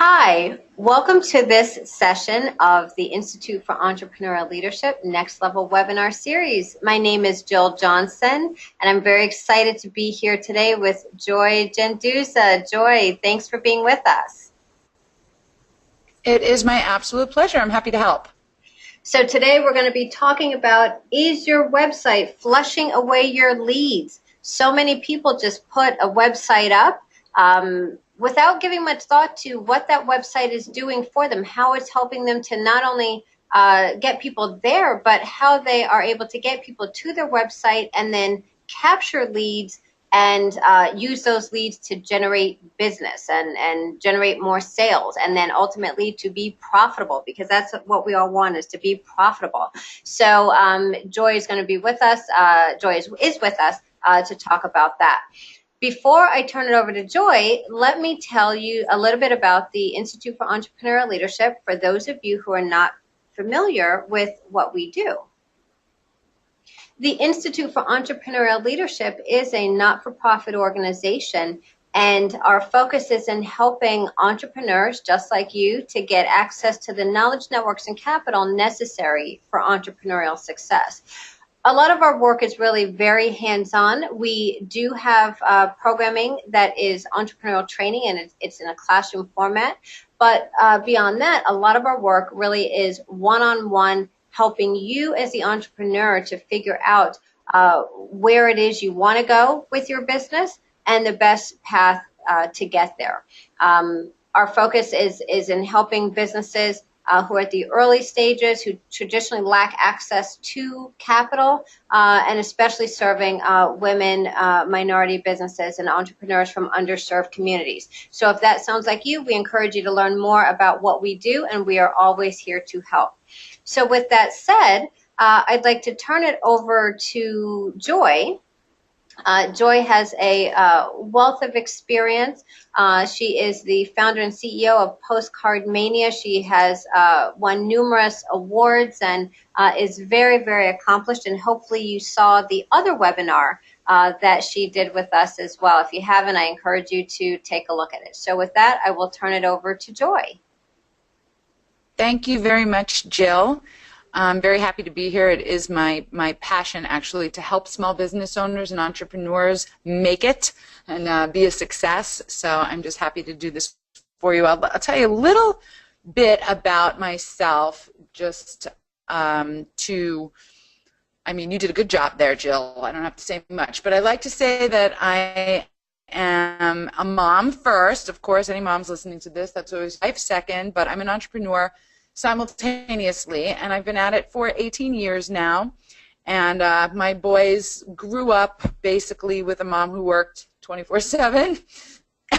Hi, welcome to this session of the Institute for Entrepreneurial Leadership Next Level webinar series. My name is Jill Johnson, and I'm very excited to be here today with Joy Genduza. Joy, thanks for being with us. It is my absolute pleasure. I'm happy to help. So today we're going to be talking about, is your website flushing away your leads? So many people just put a website up without giving much thought to what that website is doing for them, how it's helping them to not only get people there, but how they are able to get people to their website and then capture leads and use those leads to generate business and generate more sales, and then ultimately to be profitable, because that's what we all want, is to be profitable. So Joy is going to be with us. Joy is with us to talk about that. Before I turn it over to Joy, let me tell you a little bit about the Institute for Entrepreneurial Leadership for those of you who are not familiar with what we do. The Institute for Entrepreneurial Leadership is a not-for-profit organization, and our focus is in helping entrepreneurs just like you to get access to the knowledge, networks, and capital necessary for entrepreneurial success. A lot of our work is really very hands-on. We do have programming that is entrepreneurial training, and it's in a classroom format. But beyond that, a lot of our work really is one-on-one, helping you as the entrepreneur to figure out where it is you want to go with your business and the best path to get there. Our focus is in helping businesses who are at the early stages, who traditionally lack access to capital, and especially serving women, minority businesses, and entrepreneurs from underserved communities. So if that sounds like you, we encourage you to learn more about what we do, and we are always here to help. So with that said, I'd like to turn it over to Joy. Joy has a wealth of experience. She is the founder and CEO of Postcard Mania. She has won numerous awards and is very, very accomplished. And hopefully you saw the other webinar that she did with us as well. If you haven't, I encourage you to take a look at it. So with that, I will turn it over to Joy. Thank you very much, Jill. I'm very happy to be here. It is my passion, actually, to help small business owners and entrepreneurs make it and be a success. So I'm just happy to do this for you. I'll tell you a little bit about myself, just I mean, you did a good job there, Jill. I don't have to say much, but I like to say that I am a mom first. Of course, any mom's listening to this, that's always life second, but I'm an entrepreneur simultaneously, and I've been at it for 18 years now. And my boys grew up basically with a mom who worked 24/7,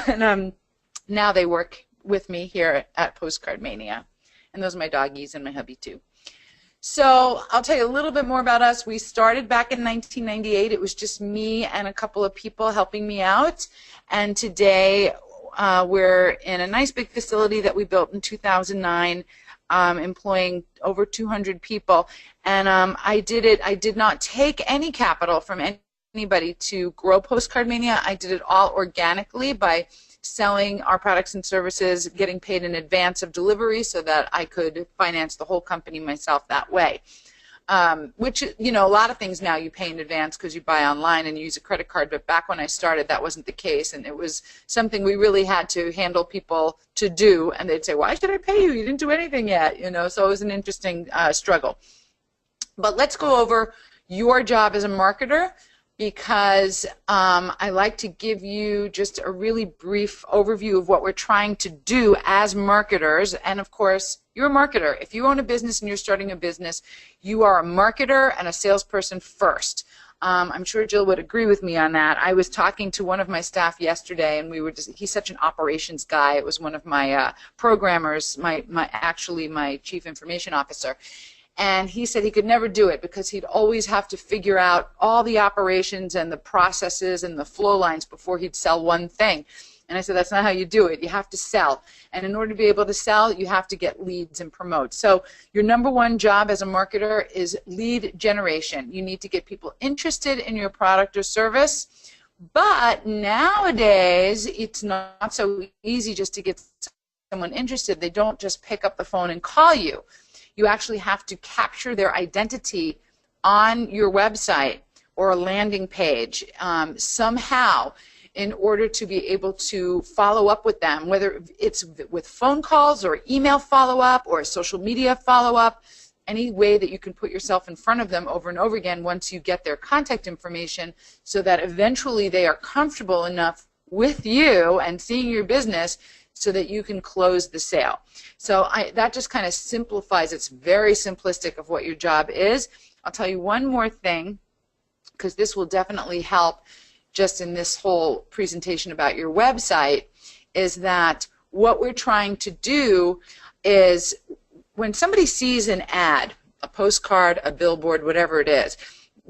and now they work with me here at Postcard Mania. And those are my doggies and my hubby too. So I'll tell you a little bit more about us. We started back in 1998. It was just me and a couple of people helping me out. And today we're in a nice big facility that we built in 2009. Employing over 200 people, and I did not take any capital from anybody to grow Postcard Mania. I did it all organically by selling our products and services, getting paid in advance of delivery so that I could finance the whole company myself that way. Which, you know, a lot of things now you pay in advance because you buy online and you use a credit card, but back when I started that wasn't the case, and it was something we really had to handle people to do, and they'd say, why should I pay you? You didn't do anything yet, you know, so it was an interesting struggle. But let's go over your job as a marketer, because I like to give you just a really brief overview of what we're trying to do as marketers. And of course, you're a marketer. If you own a business and you're starting a business, you are a marketer and a salesperson first. I'm sure Jill would agree with me on that. I was talking to one of my staff yesterday, and he's such an operations guy. It was one of my programmers, actually my chief information officer. And he said he could never do it because he'd always have to figure out all the operations and the processes and the flow lines before he'd sell one thing. And I said, that's not how you do it. You have to sell. And in order to be able to sell, you have to get leads and promote. So your number one job as a marketer is lead generation. You need to get people interested in your product or service. But nowadays, it's not so easy just to get someone interested, they don't just pick up the phone and call you. You actually have to capture their identity on your website or a landing page somehow in order to be able to follow up with them, whether it's with phone calls or email follow-up or social media follow-up, any way that you can put yourself in front of them over and over again once you get their contact information, so that eventually they are comfortable enough with you and seeing your business so that you can close the sale. So that just kind of simplifies, it's very simplistic of what your job is. I'll tell you one more thing, because this will definitely help just in this whole presentation about your website, is that what we're trying to do is when somebody sees an ad, a postcard, a billboard, whatever it is,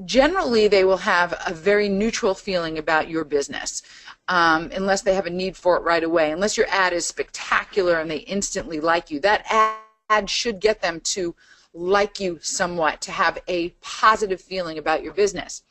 generally they will have a very neutral feeling about your business, unless they have a need for it right away. Unless your ad is spectacular and they instantly like you. That ad should get them to like you somewhat, to have a positive feeling about your business.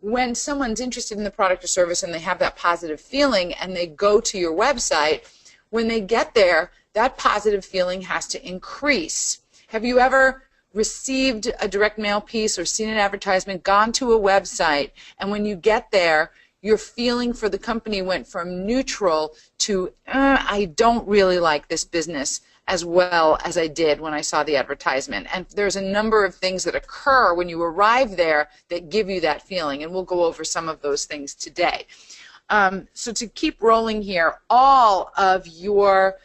When someone's interested in the product or service and they have that positive feeling and they go to your website, when they get there, that positive feeling has to increase. Have you ever received a direct mail piece or seen an advertisement, gone to a website, and when you get there, your feeling for the company went from neutral to, I don't really like this business as well as I did when I saw the advertisement. And there's a number of things that occur when you arrive there that give you that feeling, and we'll go over some of those things today. So to keep rolling here, all of your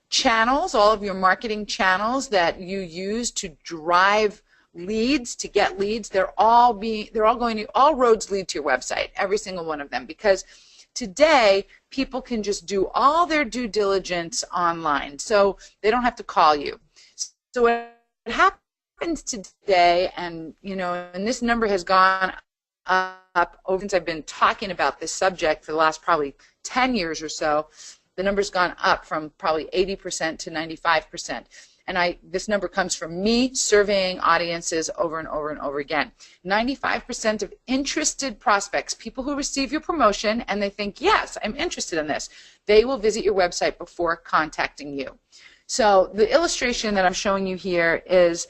channels, all of your marketing channels that you use to drive leads, to get leads, all roads lead to your website, every single one of them, because today people can just do all their due diligence online, so they don't have to call you. So what happens today, and and this number has gone up over since I've been talking about this subject for the last probably 10 years or so, the number's gone up from probably 80% to 95%. And this number comes from me surveying audiences over and over and over again. 95% of interested prospects, people who receive your promotion and they think, yes, I'm interested in this, they will visit your website before contacting you. So the illustration that I'm showing you here is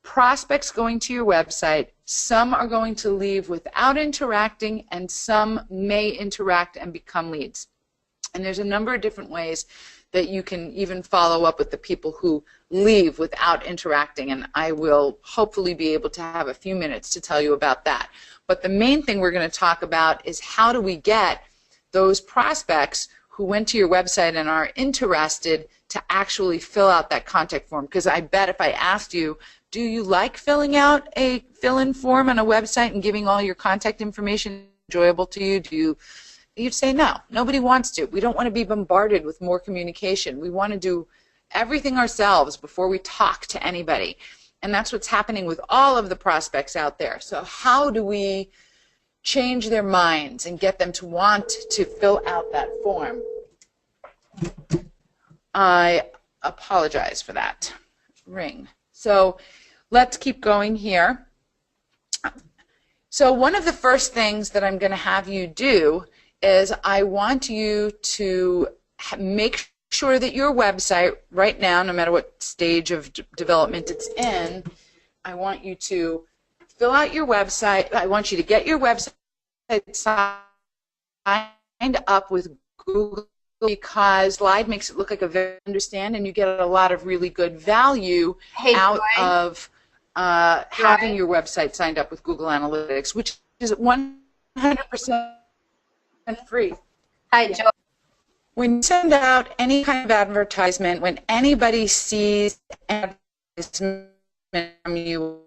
prospects going to your website. Some are going to leave without interacting, and some may interact and become leads. And there's a number of different ways that you can even follow up with the people who leave without interacting, and I will hopefully be able to have a few minutes to tell you about that. But the main thing we're going to talk about is how do we get those prospects who went to your website and are interested to actually fill out that contact form. Because I bet if I asked you, do you like filling out a fill-in form on a website and giving all your contact information enjoyable to you? You'd say no. Nobody wants to. We don't want to be bombarded with more communication. We want to do everything ourselves before we talk to anybody. And that's what's happening with all of the prospects out there. So how do we change their minds and get them to want to fill out that form? I apologize for that ring. So let's keep going here. So one of the first things that I'm going to have you do is I want you to make sure that your website right now, no matter what stage of development it's in, I want you to fill out your website. I want you to get your website signed up with Google, because Slide makes it look like a very understand, and you get a lot of really good value out of having your website signed up with Google Analytics, which is 100% free. Hi, Joy. When you send out any kind of advertisement, when anybody sees an advertisement from you,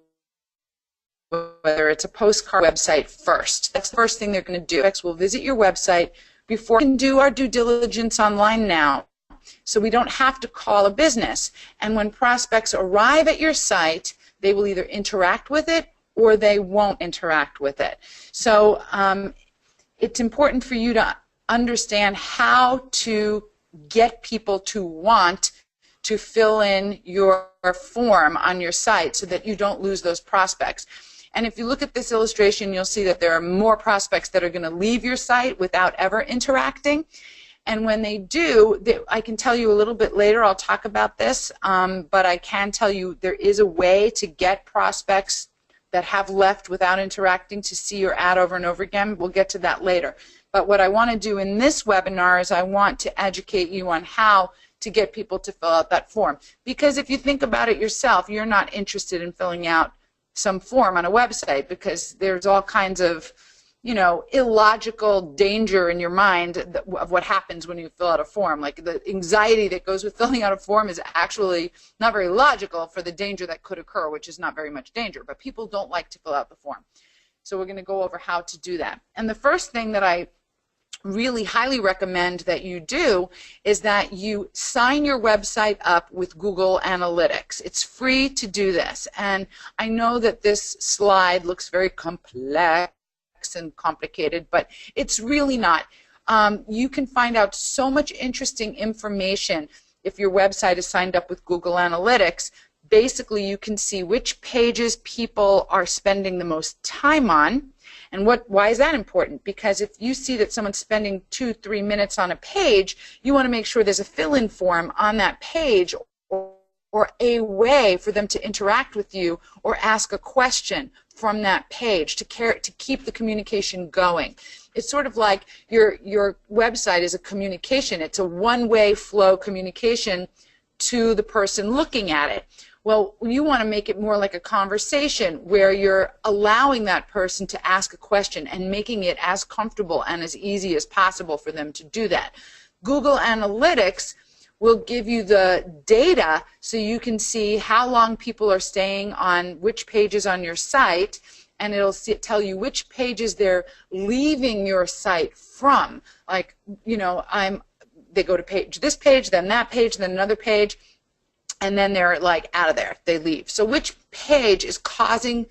whether it's a postcard website first, that's the first thing they're going to do. We'll visit your website before we can do our due diligence online now, so we don't have to call a business. And when prospects arrive at your site, they will either interact with it or they won't interact with it. So it's important for you to understand how to get people to want to fill in your form on your site so that you don't lose those prospects. And if you look at this illustration, you'll see that there are more prospects that are going to leave your site without ever interacting. And when they do, I can tell you a little bit later, I'll talk about this, but I can tell you there is a way to get prospects that have left without interacting to see your ad over and over again. We'll get to that later. But what I want to do in this webinar is I want to educate you on how to get people to fill out that form. Because if you think about it yourself, you're not interested in filling out some form on a website because there's all kinds of, you know, illogical danger in your mind of what happens when you fill out a form. Like the anxiety that goes with filling out a form is actually not very logical for the danger that could occur, which is not very much danger. But people don't like to fill out the form. So we're going to go over how to do that. And the first thing that I really highly recommend that you do is that you sign your website up with Google Analytics. It's free to do this. And I know that this slide looks very complex and complicated, but it's really not. You can find out so much interesting information if your website is signed up with Google Analytics. Basically, you can see which pages people are spending the most time on. And why is that important? Because if you see that someone's spending 2-3 minutes on a page, you want to make sure there's a fill-in form on that page or a way for them to interact with you or ask a question from that page to keep the communication going. It's sort of like your website is a communication. It's a one-way flow communication to the person looking at it. Well, you want to make it more like a conversation where you're allowing that person to ask a question and making it as comfortable and as easy as possible for them to do that. Google Analytics will give you the data so you can see how long people are staying on which pages on your site, and it'll tell you which pages they're leaving your site from. Like, you know, they go to this page, then that page, then another page, and then they're like out of there, they leave. So which page is causing,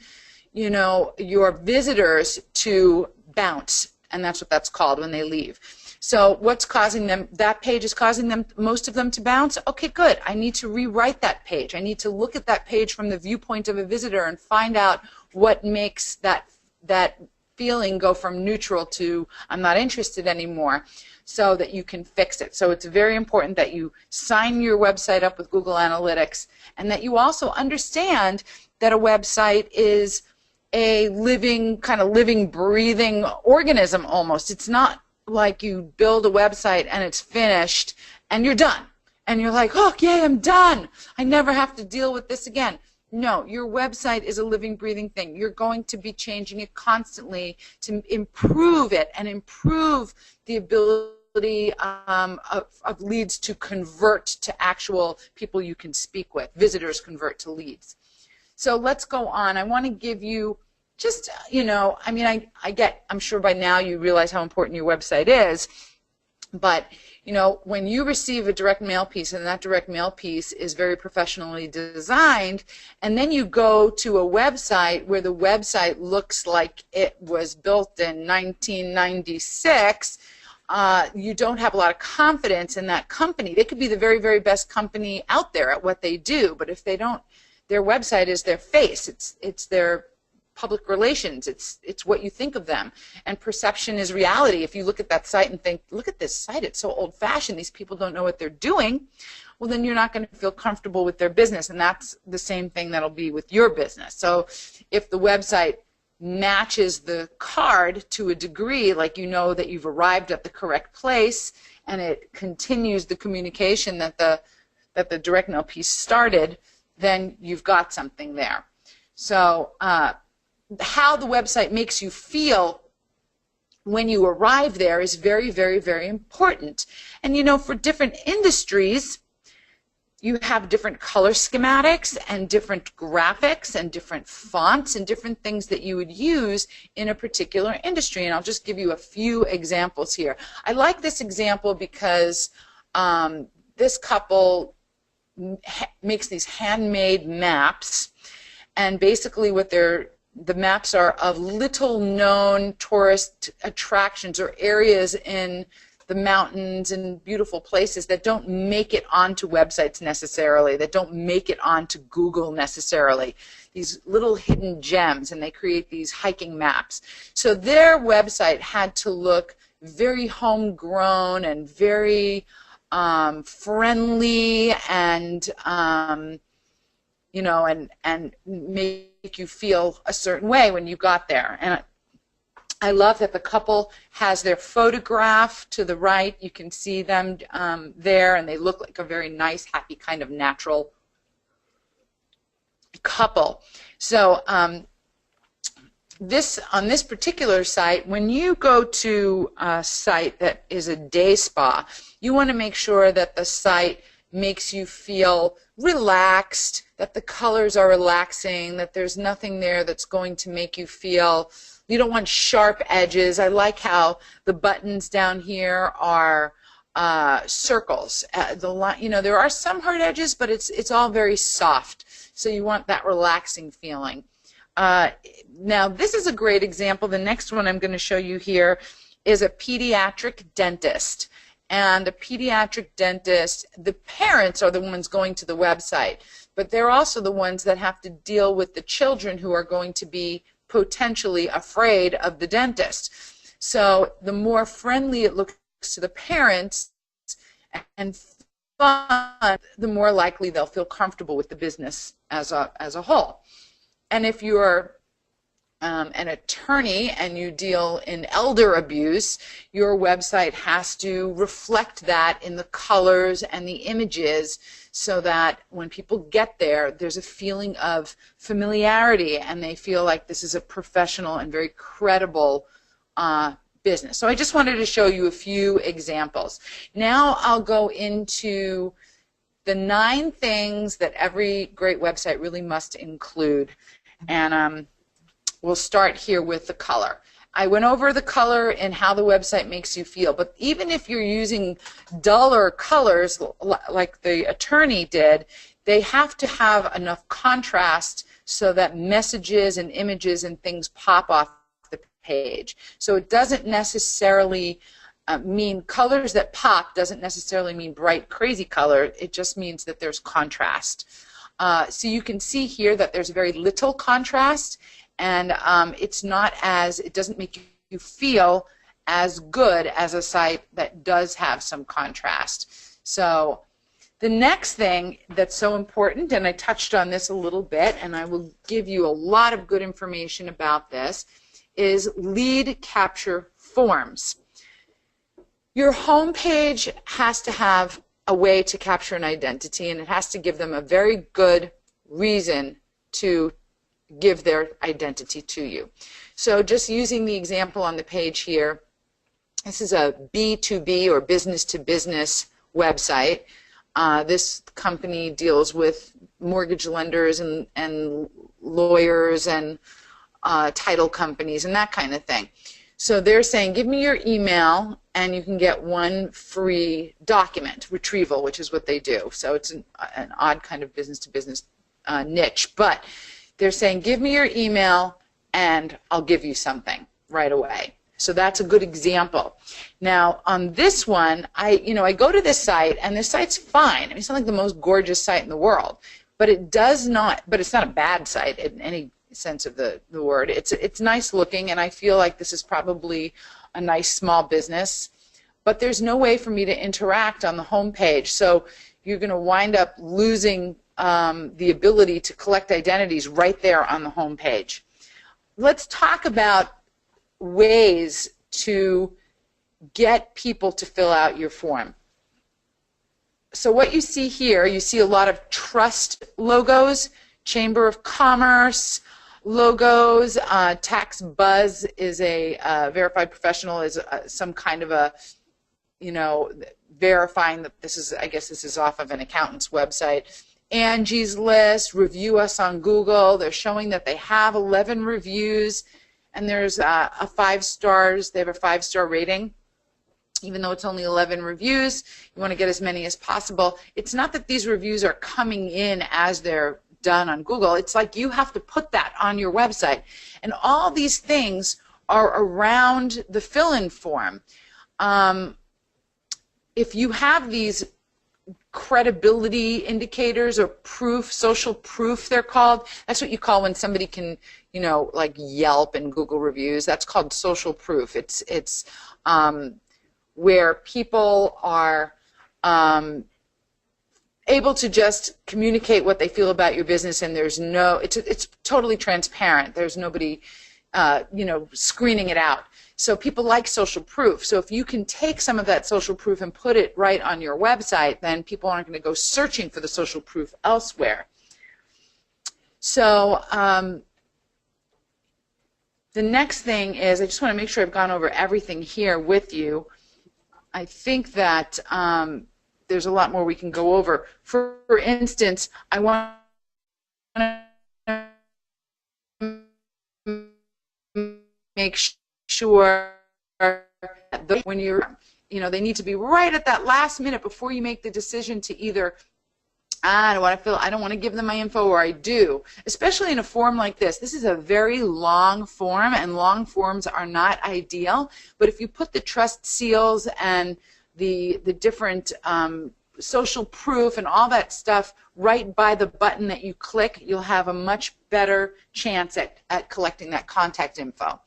you know, your visitors to bounce, and that's what that's called when they leave. So what's causing them, that page is causing them, most of them to bounce? Okay, good. I need to rewrite that page. I need to look at that page from the viewpoint of a visitor and find out what makes that feeling go from neutral to I'm not interested anymore, so that you can fix it. So it's very important that you sign your website up with Google Analytics and that you also understand that a website is a living, breathing organism almost. It's not like you build a website and it's finished and you're done. And you're like, oh, yay, I'm done. I never have to deal with this again. No, your website is a living, breathing thing. You're going to be changing it constantly to improve it and improve the ability of leads to convert to actual people you can speak with. Visitors convert to leads. So let's go on. I want to give you just, you know, I mean, I'm sure by now you realize how important your website is, but you know, when you receive a direct mail piece and that direct mail piece is very professionally designed, and then you go to a website where the website looks like it was built in 1996, you don't have a lot of confidence in that company. They could be the very, very best company out there at what they do, but if they don't, their website is their face. It's their public relations. It's what you think of them. And perception is reality. If you look at that site and think, look at this site, it's so old-fashioned, these people don't know what they're doing, well, then you're not going to feel comfortable with their business. And that's the same thing that'll be with your business. So if the website matches the card to a degree, like you know that you've arrived at the correct place, and it continues the communication that the direct mail piece started, then you've got something there. So how the website makes you feel when you arrive there is very, very, very important. And you know, for different industries, you have different color schematics and different graphics and different fonts and different things that you would use in a particular industry. And I'll just give you a few examples here. I like this example because this couple makes these handmade maps, and basically what the maps are of little known tourist attractions or areas in the mountains and beautiful places that don't make it onto websites necessarily, that don't make it onto Google necessarily. These little hidden gems, and they create these hiking maps. So their website had to look very homegrown and very friendly, and you know, and make you feel a certain way when you got there. And I love that the couple has their photograph to the right. You can see them there, and they look like a very nice, happy, kind of natural couple. So on this particular site, when you go to a site that is a day spa, you want to make sure that the site makes you feel relaxed, that the colors are relaxing, that there's nothing there that's going to make you feel, you don't want sharp edges. I like how the buttons down here are circles. You know, there are some hard edges, but it's all very soft. So you want that relaxing feeling. Now, this is a great example. The next one I'm going to show you here is a pediatric dentist. And a pediatric dentist, the parents are the ones going to the website, but they're also the ones that have to deal with the children who are going to be potentially afraid of the dentist. So the more friendly it looks to the parents and fun, the more likely they'll feel comfortable with the business as a whole. And if you're an attorney and you deal in elder abuse, your website has to reflect that in the colors and the images, so that when people get there, there's a feeling of familiarity and they feel like this is a professional and very credible business. So I just wanted to show you a few examples. Now I'll go into the 9 things that every great website really must include. And we'll start here with the color. I went over the color and how the website makes you feel, but even if you're using duller colors like the attorney did, they have to have enough contrast so that messages and images and things pop off the page. So it doesn't necessarily mean colors that pop, doesn't necessarily mean bright, crazy color. It just means that there's contrast. So you can see here that there's very little contrast, and it doesn't make you feel as good as a site that does have some contrast. So the next thing that's so important, and I touched on this a little bit, and I will give you a lot of good information about this, is lead capture forms. Your home page has to have a way to capture an identity, and it has to give them a very good reason to give their identity to you. So just using the example on the page here, this is a B2B or business-to-business website. This company deals with mortgage lenders and lawyers and title companies and that kind of thing. So they're saying, give me your email and you can get 1 free document retrieval, which is what they do. So it's an odd kind of business-to-business niche. But they're saying, give me your email and I'll give you something right away. So that's a good example. Now on this one, I go to this site and this site's fine. I mean, it's not like the most gorgeous site in the world, but it's not a bad site in any sense of the word. It's nice looking, and I feel like this is probably a nice small business, but there's no way for me to interact on the home page. So you're going to wind up losing the ability to collect identities right there on the home page. Let's talk about ways to get people to fill out your form. So what you see here, you see a lot of trust logos, Chamber of Commerce logos. Tax Buzz is a verified professional, is some kind of a, verifying that this is, I guess this is off of an accountant's website. Angie's List, Review Us on Google. They're showing that they have 11 reviews, and there's a 5 stars. They have a 5-star rating. Even though it's only 11 reviews, you want to get as many as possible. It's not that these reviews are coming in as they're done on Google. It's like you have to put that on your website. And all these things are around the fill-in form. If you have these credibility indicators or proof, social proof they're called. That's what you call when somebody can, you know, like Yelp and Google reviews. That's called social proof. It's where people are able to just communicate what they feel about your business, and there's no, it's totally transparent. There's nobody, you know, screening it out. So people like social proof. So if you can take some of that social proof and put it right on your website, then people aren't going to go searching for the social proof elsewhere. So the next thing is, I just want to make sure I've gone over everything here with you. I think that there's a lot more we can go over. For instance, I want to make sure that when you're, you know, they need to be right at that last minute before you make the decision to either, I don't want to give them my info, or I do. Especially in a form like this. This is a very long form, and long forms are not ideal. But if you put the trust seals and the different social proof and all that stuff right by the button that you click, you'll have a much better chance at collecting that contact info.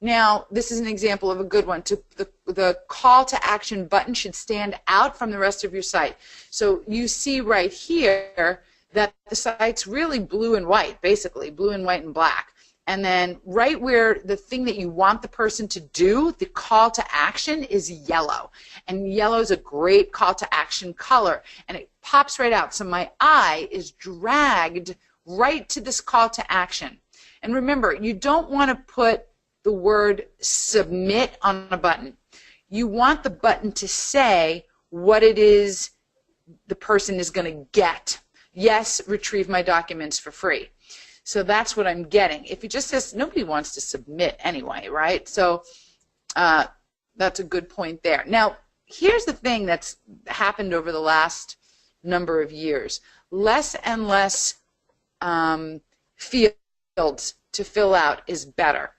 Now, this is an example of a good one. The call to action button should stand out from the rest of your site. So you see right here that the site's really blue and white, basically, blue and white and black. And then right where the thing that you want the person to do, the call to action, is yellow. And yellow is a great call to action color. And it pops right out. So my eye is dragged right to this call to action. And remember, you don't want to put the word submit on a button. You want the button to say what it is the person is going to get. Yes, retrieve my documents for free. So that's what I'm getting. If it just says, nobody wants to submit anyway, right? So that's a good point there. Now, here's the thing that's happened over the last number of years. Less and less fields to fill out is better.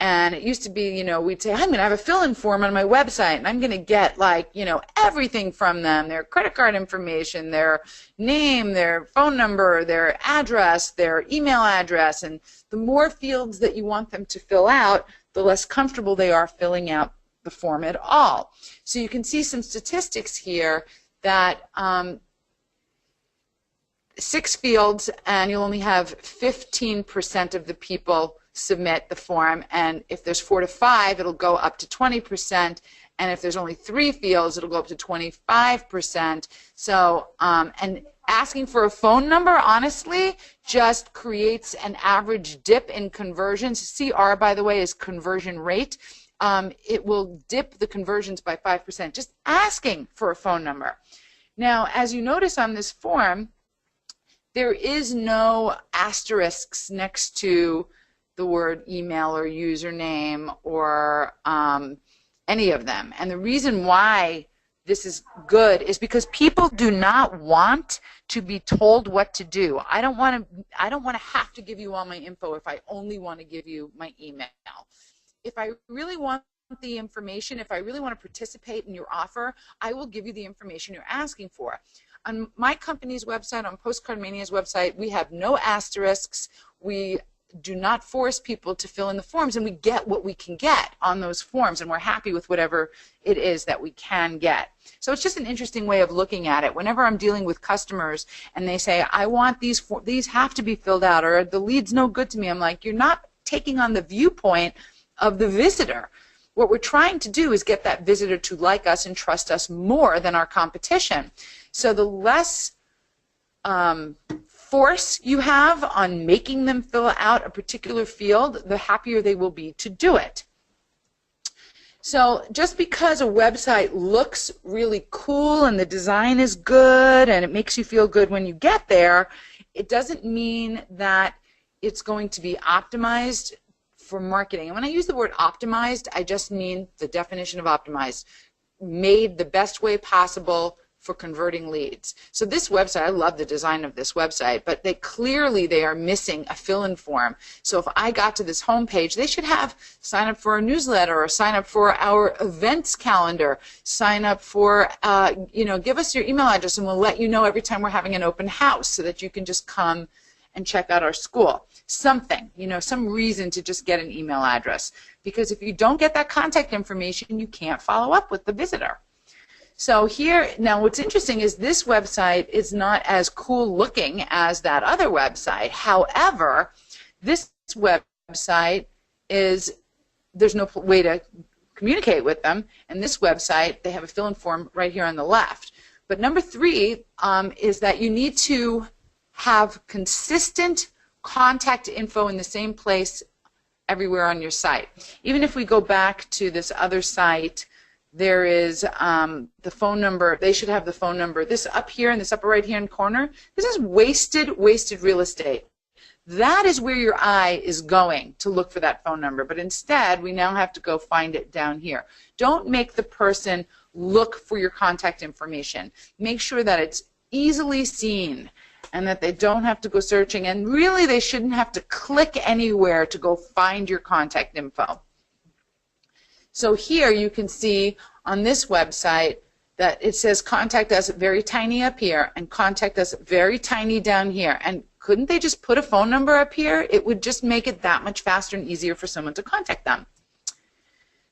And it used to be, you know, we'd say, I'm going to have a fill-in form on my website, and I'm going to get, like, you know, everything from them, their credit card information, their name, their phone number, their address, their email address. And the more fields that you want them to fill out, the less comfortable they are filling out the form at all. So you can see some statistics here that 6 fields, and you'll only have 15% of the people submit the form, and if there's 4 to 5, it'll go up to 20%, and if there's only 3 fields, it'll go up to 25%. So, and asking for a phone number, honestly, just creates an average dip in conversions. CR, by the way, is conversion rate. It will dip the conversions by 5%, just asking for a phone number. Now, as you notice on this form, there is no asterisks next to the word email or username or any of them. And the reason why this is good is because people do not want to be told what to do. I don't want to have to give you all my info if I only want to give you my email. If I really want the information, if I really want to participate in your offer, I will give you the information you're asking for. On my company's website, on Postcard Mania's website, we have no asterisks. We do not force people to fill in the forms, and we get what we can get on those forms, and we're happy with whatever it is that we can get. So it's just an interesting way of looking at it. Whenever I'm dealing with customers and they say, I want these have to be filled out, or the lead's no good to me, I'm like, you're not taking on the viewpoint of the visitor. What we're trying to do is get that visitor to like us and trust us more than our competition. So the less force you have on making them fill out a particular field, the happier they will be to do it. So just because a website looks really cool and the design is good and it makes you feel good when you get there, it doesn't mean that it's going to be optimized for marketing. And when I use the word optimized, I just mean the definition of optimized, made the best way possible for converting leads. So this website, I love the design of this website, but they are missing a fill-in form. So if I got to this homepage, they should have sign up for a newsletter, or sign up for our events calendar, sign up for, give us your email address and we'll let you know every time we're having an open house so that you can just come and check out our school. Something, some reason to just get an email address. Because if you don't get that contact information, you can't follow up with the visitor. So here, now what's interesting is this website is not as cool looking as that other website. However, this website there's no way to communicate with them. And this website, they have a fill-in form right here on the left. But number 3 is that you need to have consistent contact info in the same place everywhere on your site. Even if we go back to this other site, there is the phone number. They should have the phone number. This up here in this upper right-hand corner, this is wasted real estate. That is where your eye is going to look for that phone number. But instead, we now have to go find it down here. Don't make the person look for your contact information. Make sure that it's easily seen and that they don't have to go searching. And really, they shouldn't have to click anywhere to go find your contact info. So here you can see on this website that it says contact us very tiny up here and contact us very tiny down here. And couldn't they just put a phone number up here? It would just make it that much faster and easier for someone to contact them.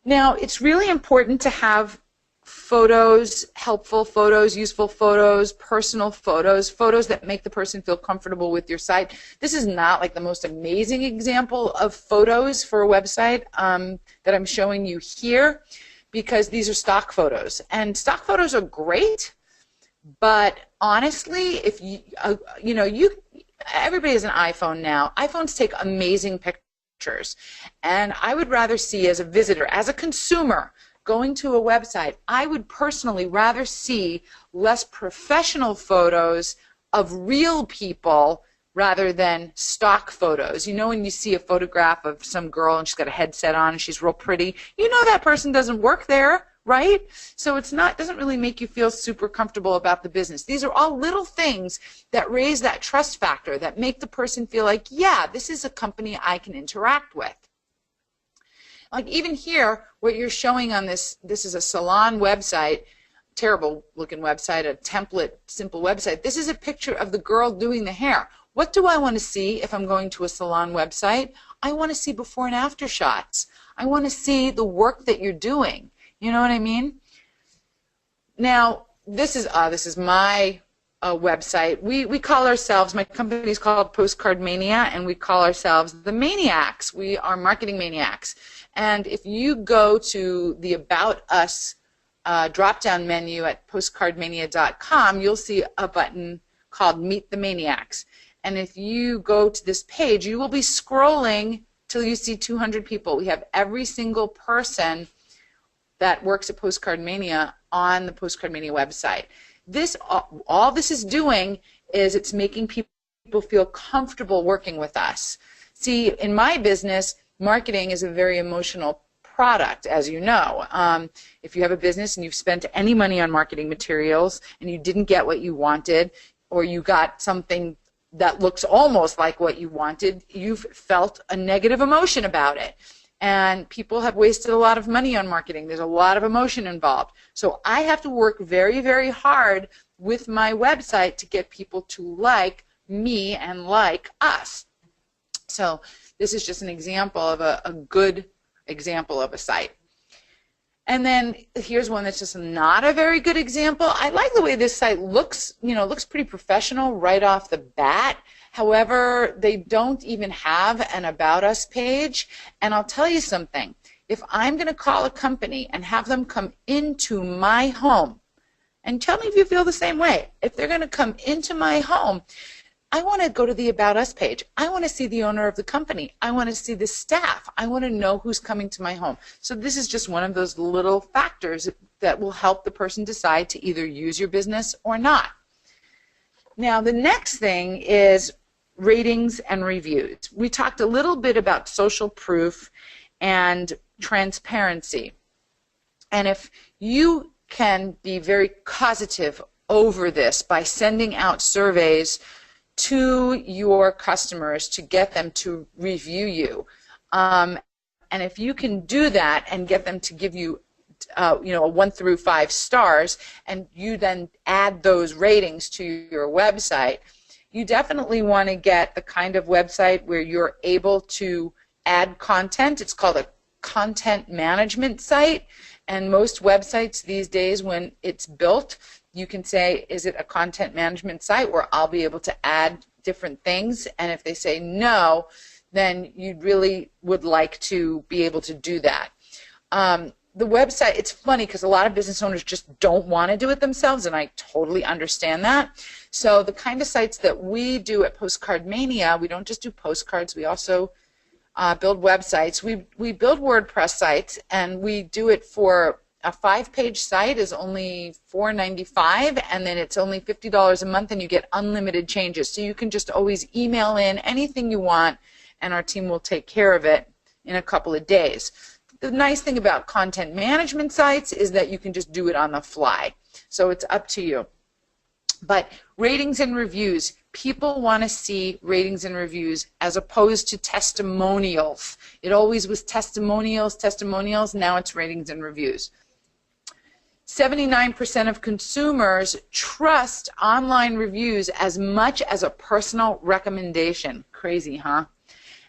Now, it's really important to have photos, helpful photos, useful photos, personal photos, photos that make the person feel comfortable with your site. This is not like the most amazing example of photos for a website that I'm showing you here, because these are stock photos. And stock photos are great, but honestly, if everybody has an iPhone now. iPhones take amazing pictures. And I would rather see, as a visitor, as a consumer, going to a website, I would personally rather see less professional photos of real people rather than stock photos. You know, when you see a photograph of some girl and she's got a headset on and she's real pretty, you know that person doesn't work there, right? So doesn't really make you feel super comfortable about the business. These are all little things that raise that trust factor, that make the person feel like, yeah, this is a company I can interact with. Like even here, what you're showing on this is a salon website, terrible looking website, a template, simple website. This is a picture of the girl doing the hair. What do I want to see if I'm going to a salon website? I want to see before and after shots. I want to see the work that you're doing. You know what I mean? Now, this is my website. We call ourselves, my company is called Postcard Mania, and we call ourselves the Maniacs. We are marketing maniacs. And if you go to the About Us drop-down menu at postcardmania.com, you'll see a button called Meet the Maniacs. And if you go to this page, you will be scrolling till you see 200 people. We have every single person that works at Postcard Mania on the Postcard Mania website. All this is doing is it's making people feel comfortable working with us. See, in my business, marketing is a very emotional product, as you know. If you have a business and you've spent any money on marketing materials and you didn't get what you wanted, or you got something that looks almost like what you wanted, you've felt a negative emotion about it. And people have wasted a lot of money on marketing. There's a lot of emotion involved. So I have to work very, very hard with my website to get people to like me and like us. So this is just an example of a good example of a site. And then here's one that's just not a very good example. I like the way this site looks, looks pretty professional right off the bat. However, they don't even have an About Us page. And I'll tell you something. If I'm going to call a company and have them come into my home, and tell me if you feel the same way. If they're going to come into my home, I want to go to the About Us page. I want to see the owner of the company. I want to see the staff. I want to know who's coming to my home. So this is just one of those little factors that will help the person decide to either use your business or not. Now, the next thing is ratings and reviews. We talked a little bit about social proof and transparency. And if you can be very causative over this by sending out surveys to your customers to get them to review you. And if you can do that and get them to give you, you know, a 1 through 5 stars, and you then add those ratings to your website, you definitely want to get the kind of website where you're able to add content. It's called a content management site. And most websites these days, when it's built, you can say, is it a content management site where I'll be able to add different things? And if they say no, then you really would like to be able to do that. The website, it's funny because a lot of business owners just don't want to do it themselves, and I totally understand that. So the kind of sites that we do at Postcard Mania, we don't just do postcards, we also build websites. We build WordPress sites, and we do it for a 5-page site is only $4.95, and then it's only $50 a month, and you get unlimited changes. So you can just always email in anything you want, and our team will take care of it in a couple of days. The nice thing about content management sites is that you can just do it on the fly. So it's up to you. But ratings and reviews, people want to see ratings and reviews as opposed to testimonials. It always was testimonials, now it's ratings and reviews. 79% of consumers trust online reviews as much as a personal recommendation. Crazy, huh?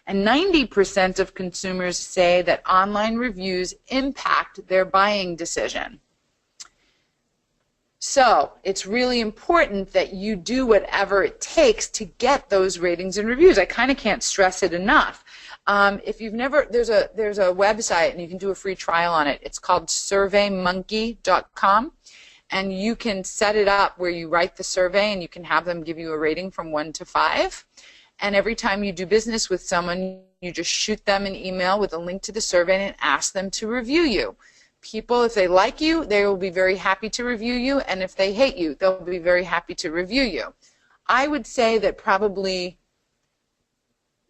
And 90% of consumers say that online reviews impact their buying decision. So it's really important that you do whatever it takes to get those ratings and reviews. I kind of can't stress it enough. If you've never, there's a website, and you can do a free trial on it. It's called surveymonkey.com, and you can set it up where you write the survey and you can have them give you a rating from 1 to 5. And every time you do business with someone, you just shoot them an email with a link to the survey and ask them to review you. People, if they like you, they will be very happy to review you, and if they hate you, they'll be very happy to review you. I would say that probably,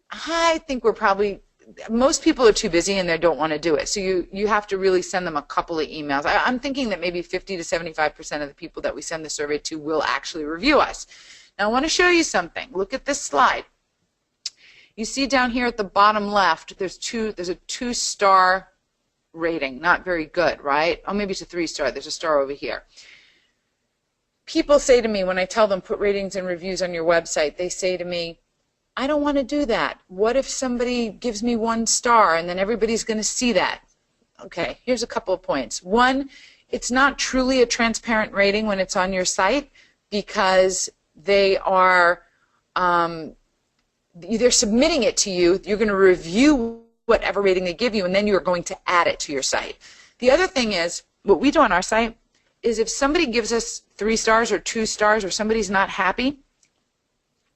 I think we're probably, most people are too busy and they don't want to do it. So you have to really send them a couple of emails. I'm thinking that maybe 50 to 75% of the people that we send the survey to will actually review us. Now I want to show you something. Look at this slide. You see down here at the bottom left, there's a 2-star rating. Not very good, right? Oh, maybe it's a 3-star. There's a star over here. People say to me when I tell them put ratings and reviews on your website, they say to me, I don't want to do that. What if somebody gives me 1 star and then everybody's going to see that? Okay, here's a couple of points. One, it's not truly a transparent rating when it's on your site because they are they're submitting it to you. You're going to review whatever rating they give you, and then you're going to add it to your site. The other thing is, what we do on our site is if somebody gives us 3 stars or 2 stars or somebody's not happy,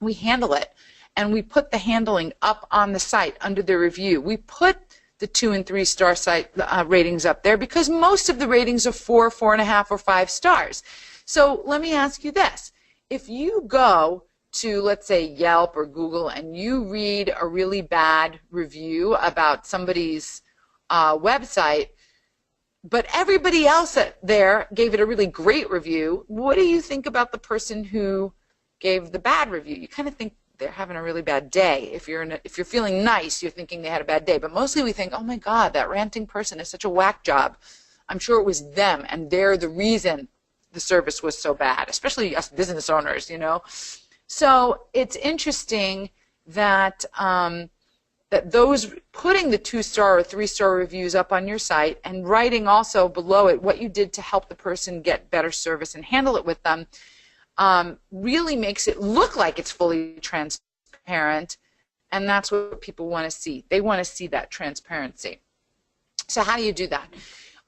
we handle it. And we put the handling up on the site under the review. We put the 2 and 3 star site ratings up there because most of the ratings are 4, 4.5, or 5 stars. So let me ask you this. If you go to, let's say, Yelp or Google, and you read a really bad review about somebody's website, but everybody else there gave it a really great review, what do you think about the person who gave the bad review? You kind of think they're having a really bad day. If you're feeling nice, you're thinking they had a bad day. But mostly we think, oh my God, that ranting person is such a whack job. I'm sure it was them, and they're the reason the service was so bad, especially us business owners, you know. So it's interesting that that those putting the 2-star or 3-star reviews up on your site and writing also below it what you did to help the person get better service and handle it with them really makes it look like it's fully transparent, and that's what people want to see. They want to see that transparency. So how do you do that?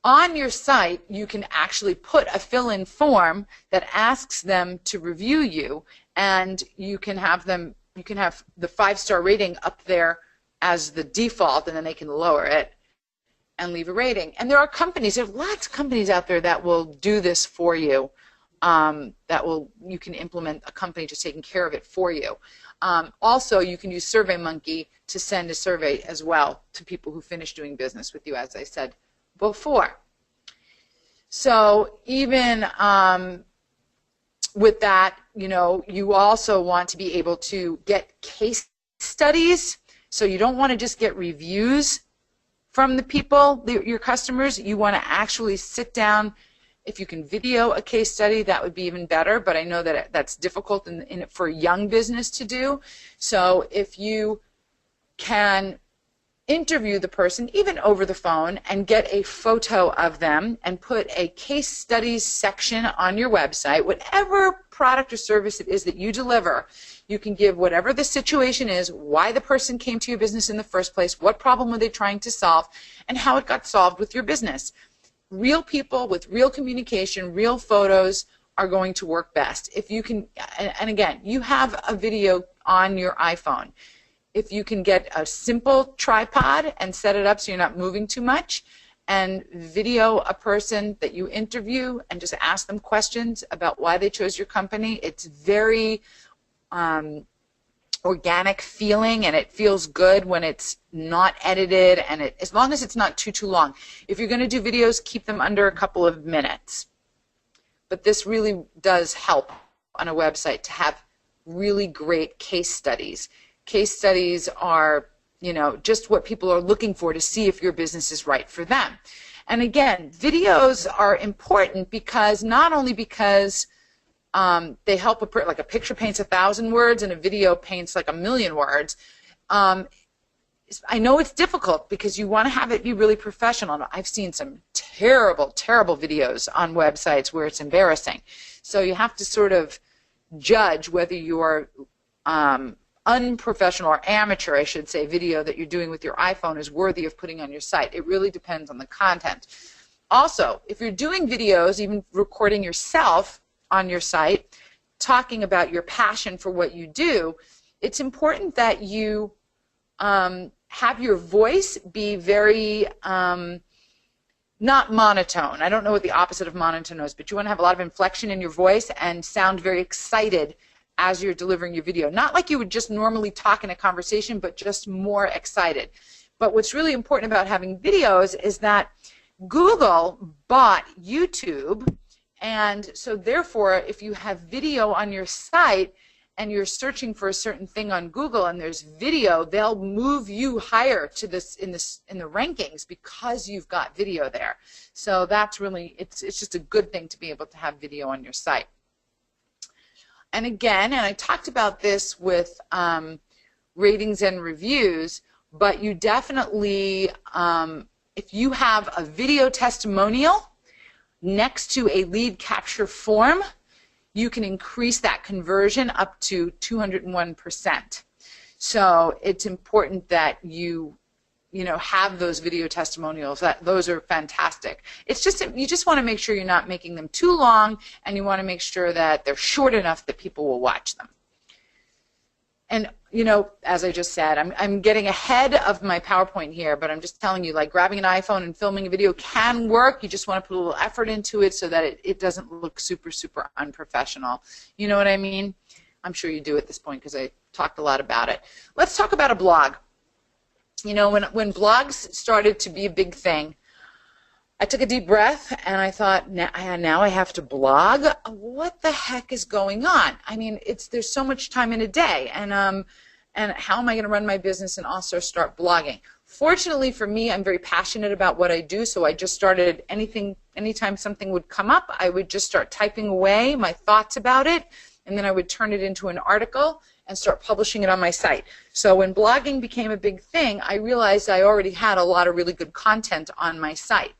On your site, you can actually put a fill-in form that asks them to review you, and you can have the 5-star rating up there as the default, and then they can lower it and leave a rating. And there are lots of companies out there that will do this for you. You can implement a company just taking care of it for you. Also, you can use SurveyMonkey to send a survey as well to people who finish doing business with you, as I said before. So even with that, you know, you also want to be able to get case studies. So you don't want to just get reviews from the people, your customers. You want to actually sit down. If you can video a case study, that would be even better, but I know that that's difficult for a young business to do. So if you can interview the person, even over the phone, and get a photo of them and put a case studies section on your website, whatever product or service it is that you deliver, you can give whatever the situation is, why the person came to your business in the first place, what problem were they trying to solve, and how it got solved with your business. Real people with real communication, real photos are going to work best. If you can, and again, you have a video on your iPhone. If you can get a simple tripod and set it up so you're not moving too much, and video a person that you interview and just ask them questions about why they chose your company, it's very organic feeling, and it feels good when it's not edited, and as long as it's not too long. If you're going to do videos, keep them under a couple of minutes. But this really does help on a website to have really great case studies. Case studies are, you know, just what people are looking for to see if your business is right for them. And again, videos are important because not only because they help like a picture paints 1,000 words and a video paints like 1,000,000 words. I know it's difficult because you want to have it be really professional. I've seen some terrible, terrible videos on websites where it's embarrassing. So you have to sort of judge whether you're unprofessional or amateur, I should say, video that you're doing with your iPhone is worthy of putting on your site. It really depends on the content. Also, if you're doing videos, even recording yourself on your site, talking about your passion for what you do, it's important that you have your voice be very not monotone. I don't know what the opposite of monotone is, but you want to have a lot of inflection in your voice and sound very excited as you're delivering your video. Not like you would just normally talk in a conversation, but just more excited. But what's really important about having videos is that Google bought YouTube, and so therefore if you have video on your site and you're searching for a certain thing on Google and there's video, they'll move you higher to this in the rankings because you've got video there. So that's really, it's just a good thing to be able to have video on your site. And again, and I talked about this with ratings and reviews, but you definitely, if you have a video testimonial next to a lead capture form, you can increase that conversion up to 201%. So it's important that you have those video testimonials. Those are fantastic. It's just, you just want to make sure you're not making them too long, and you want to make sure that they're short enough that people will watch them. And, you know, as I just said, I'm getting ahead of my PowerPoint here, but I'm just telling you, like, grabbing an iPhone and filming a video can work. You just want to put a little effort into it so that it doesn't look super, super unprofessional. You know what I mean? I'm sure you do at this point because I talked a lot about it. Let's talk about a blog. You know, when blogs started to be a big thing, I took a deep breath and I thought, now I have to blog? What the heck is going on? I mean, there's so much time in a day, and how am I going to run my business and also start blogging? Fortunately for me, I'm very passionate about what I do, so I just started anytime something would come up, I would just start typing away my thoughts about it, and then I would turn it into an article and start publishing it on my site. So when blogging became a big thing, I realized I already had a lot of really good content on my site.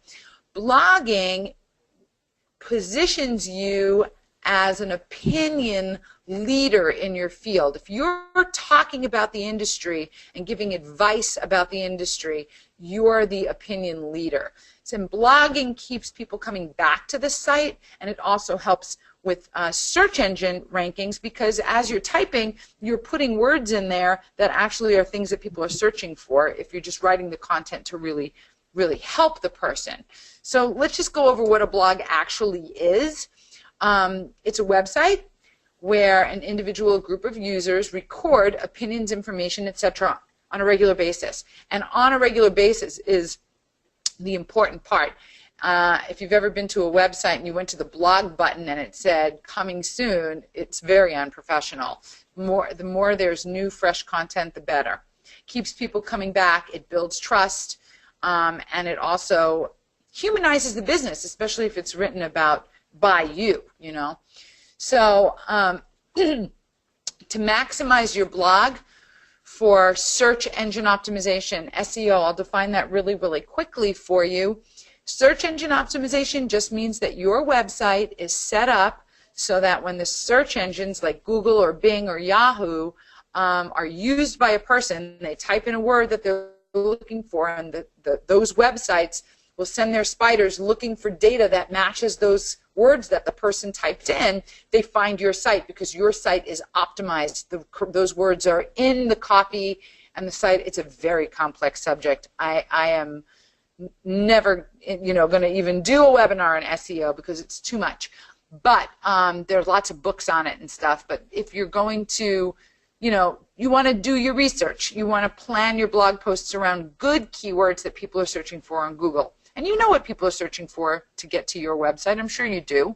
Blogging positions you as an opinion leader in your field. If you're talking about the industry and giving advice about the industry, you're the opinion leader. So blogging keeps people coming back to the site, and it also helps with search engine rankings, because as you're typing, you're putting words in there that actually are things that people are searching for if you're just writing the content to really help the person. So let's just go over what a blog actually is. It's a website where an individual group of users record opinions, information, etc. on a regular basis. And on a regular basis is the important part. If you've ever been to a website and you went to the blog button and it said coming soon, it's very unprofessional. The more there's new, fresh content, the better. Keeps people coming back, it builds trust, and it also humanizes the business, especially if it's written about by you, you know. So to maximize your blog for search engine optimization, SEO, I'll define that really, really quickly for you. Search engine optimization just means that your website is set up so that when the search engines like Google or Bing or Yahoo are used by a person, they type in a word that they're looking for, and those websites will send their spiders looking for data that matches those words that the person typed in. They find your site because your site is optimized. Those words are in the copy and the site. It's a very complex subject. I am never, you know, going to even do a webinar on SEO because it's too much. But there's lots of books on it and stuff. But if you're going to, you know, you want to do your research, you want to plan your blog posts around good keywords that people are searching for on Google. And you know what people are searching for to get to your website. I'm sure you do.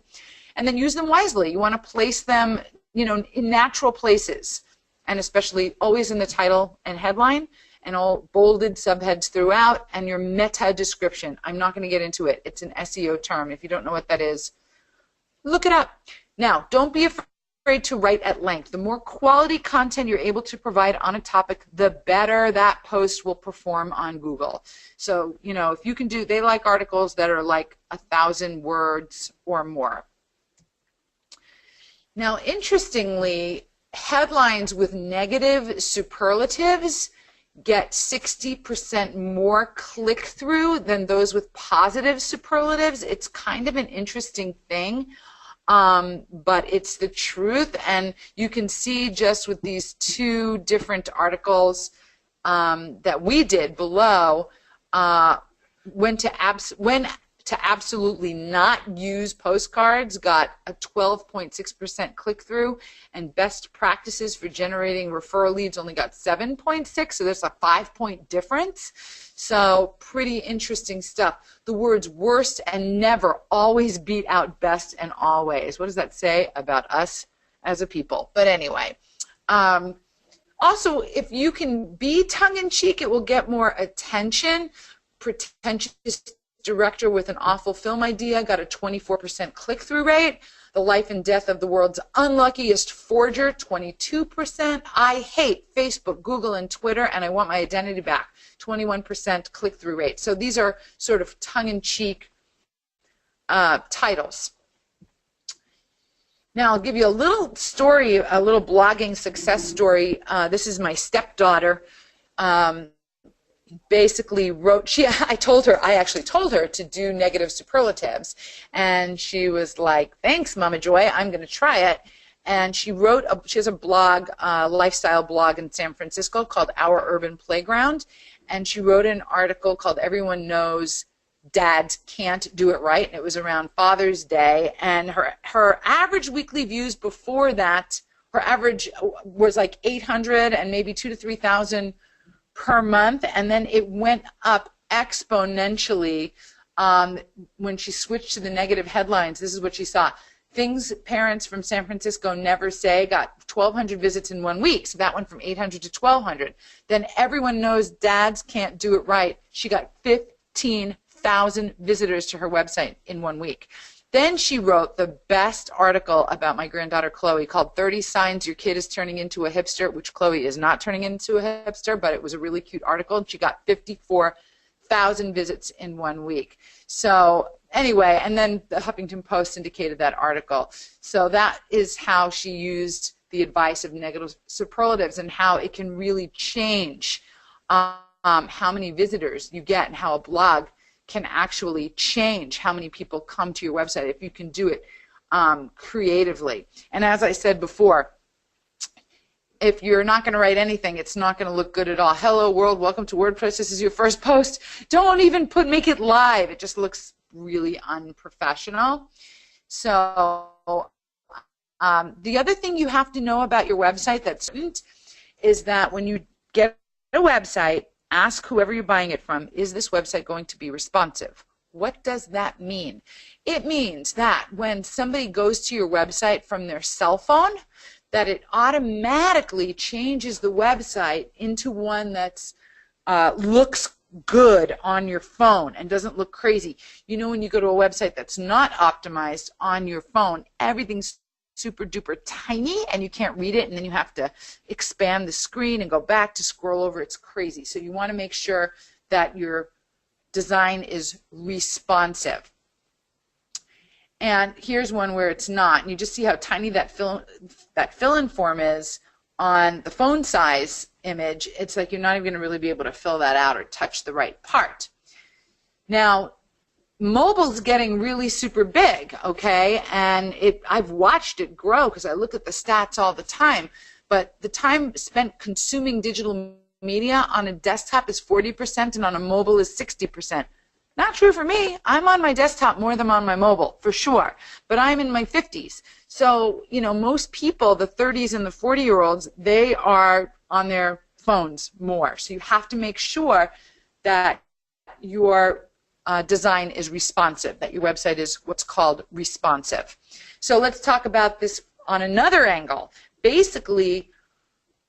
And then use them wisely. You want to place them, you know, in natural places, and especially always in the title and headline, and all bolded subheads throughout, and your meta description. I'm not going to get into it. It's an SEO term. If you don't know what that is, look it up. Now, don't be afraid to write at length. The more quality content you're able to provide on a topic, the better that post will perform on Google. So, you know, if you can do, they like articles that are like 1,000 words or more. Now, interestingly, headlines with negative superlatives get 60% more click-through than those with positive superlatives. It's kind of an interesting thing, but it's the truth. And you can see just with these two different articles that we did below, when to absolutely not use postcards got a 12.6% click-through, and best practices for generating referral leads only got 7.6, so there's a 5-point difference. So pretty interesting stuff. The words worst and never always beat out best and always. What does that say about us as a people? But anyway, also, if you can be tongue-in-cheek, it will get more attention. Pretentious director with an awful film idea got a 24% click-through rate. The life and death of the world's unluckiest forger, 22%. I hate Facebook, Google, and Twitter, and I want my identity back, 21% click-through rate. So these are sort of tongue-in-cheek titles. Now I'll give you a little story, a little blogging success story. This is my stepdaughter. Basically wrote, I actually told her to do negative superlatives, and she was like, thanks, Mama Joy, I'm going to try it. And she has a blog, lifestyle blog in San Francisco called Our Urban Playground, and she wrote an article called Everyone Knows Dads Can't Do It Right, and it was around Father's Day, and her average weekly views before that, her average was like 800 and maybe 2,000 to 3,000 per month, and then it went up exponentially when she switched to the negative headlines. This is what she saw. Things parents from San Francisco never say got 1,200 visits in 1 week, so that went from 800 to 1,200. Then Everyone Knows Dads Can't Do It Right. She got 15,000 visitors to her website in 1 week. Then she wrote the best article about my granddaughter Chloe called 30 Signs Your Kid is Turning Into a Hipster, which Chloe is not turning into a hipster, but it was a really cute article, and she got 54,000 visits in 1 week. So anyway, and then the Huffington Post indicated that article. So that is how she used the advice of negative superlatives and how it can really change how many visitors you get and how a blog can actually change how many people come to your website if you can do it creatively. And as I said before, if you're not going to write anything, it's not going to look good at all. Hello world, welcome to WordPress. This is your first post. Don't even make it live. It just looks really unprofessional. So the other thing you have to know about your website that's important is that when you get a website, ask whoever you're buying it from, is this website going to be responsive? What does that mean? It means that when somebody goes to your website from their cell phone, that it automatically changes the website into one that's looks good on your phone and doesn't look crazy. You know, when you go to a website that's not optimized on your phone, everything's super duper tiny and you can't read it, and then you have to expand the screen and go back to scroll over. It's crazy. So you want to make sure that your design is responsive. And here's one where it's not, and you just see how tiny that fill-in form is on the phone size image. It's like you're not even going to really be able to fill that out or touch the right part. Now, mobile's getting really super big, okay, and I've watched it grow because I look at the stats all the time, but the time spent consuming digital media on a desktop is 40% and on a mobile is 60%. Not true for me. I'm on my desktop more than on my mobile, for sure. But I'm in my 50s. So, you know, most people, the 30s and the 40-year-olds, they are on their phones more. So you have to make sure that your design is responsive, that your website is what's called responsive. So let's talk about this on another angle. Basically,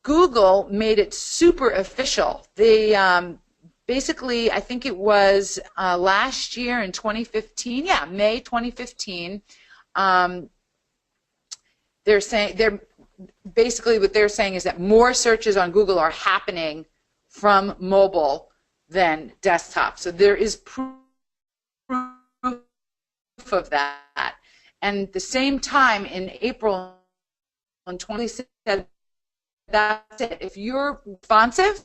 Google made it super official. They basically, I think it was last year in 2015, yeah, May 2015, basically what they're saying is that more searches on Google are happening from mobile than desktop. So there is proof of that. And at the same time, in April in 2017, that's it. If you're responsive,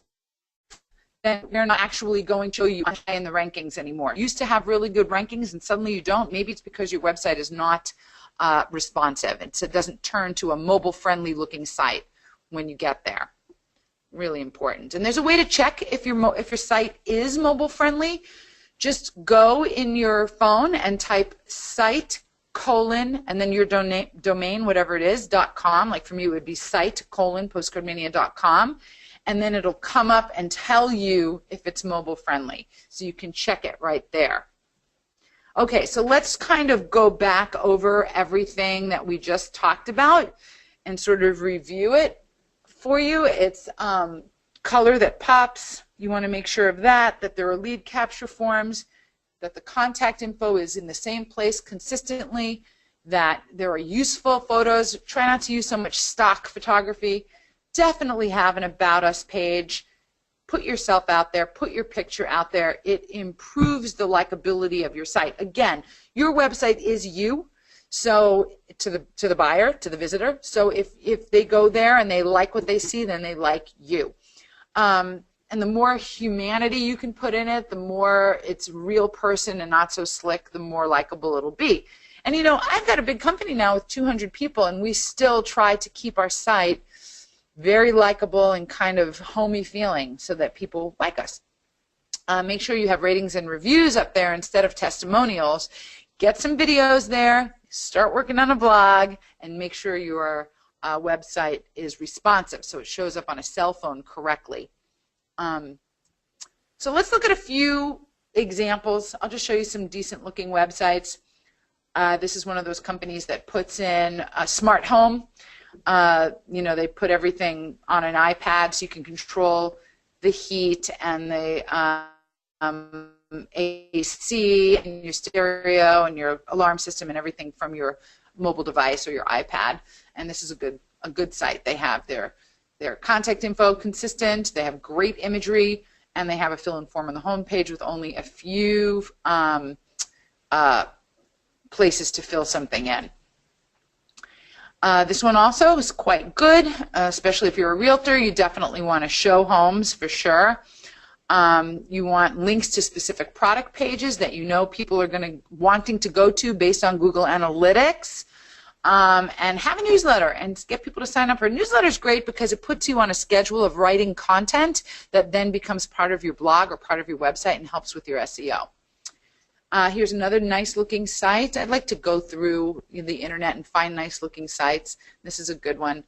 then you're not actually going to show you high in the rankings anymore. You used to have really good rankings and suddenly you don't. Maybe it's because your website is not responsive. It doesn't turn to a mobile-friendly looking site when you get there. Really important. And there's a way to check if your site is mobile-friendly. Just go in your phone and type site : and then your domain, whatever it is, .com. Like for me, it would be site : postcodemania.com. And then it'll come up and tell you if it's mobile friendly. So you can check it right there. Okay, so let's kind of go back over everything that we just talked about and sort of review it for you. It's color that pops. You want to make sure of that there are lead capture forms, that the contact info is in the same place consistently, that there are useful photos. Try not to use so much stock photography. Definitely have an About Us page. Put yourself out there. Put your picture out there. It improves the likability of your site. Again, your website is you, so to the buyer, to the visitor. So if they go there and they like what they see, then they like you. And the more humanity you can put in it, the more it's real person and not so slick, the more likable it'll be. And you know, I've got a big company now with 200 people, and we still try to keep our site very likable and kind of homey feeling so that people like us. Make sure you have ratings and reviews up there instead of testimonials. Get some videos there, start working on a blog, and make sure your website is responsive so it shows up on a cell phone correctly. So let's look at a few examples. I'll just show you some decent looking websites. This is one of those companies that puts in a smart home. You know, they put everything on an iPad so you can control the heat and the AC and your stereo and your alarm system and everything from your mobile device or your iPad. And this is a good site. They have their contact info consistent, they have great imagery, and they have a fill-in form on the home page with only a few places to fill something in. This one also is quite good, especially if you're a realtor. You definitely want to show homes for sure. You want links to specific product pages that you know people are wanting to go to based on Google Analytics. And have a newsletter and get people to sign up for a newsletter. Is great because it puts you on a schedule of writing content that then becomes part of your blog or part of your website and helps with your SEO. Here's another nice looking site. I'd like to go through the internet and find nice looking sites. This is a good one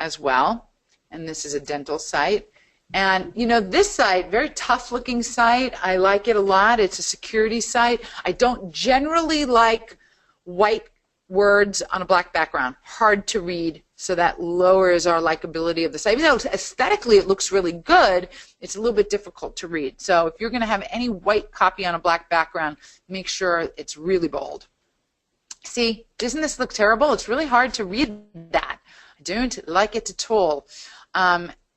as well. And this is a dental site. And you know, this site, very tough looking site. I like it a lot. It's a security site. I don't generally like white words on a black background. Hard to read, so that lowers our likability of the site. Even though aesthetically it looks really good, it's a little bit difficult to read. So if you're going to have any white copy on a black background, make sure it's really bold. See, doesn't this look terrible? It's really hard to read that. I don't like it at all.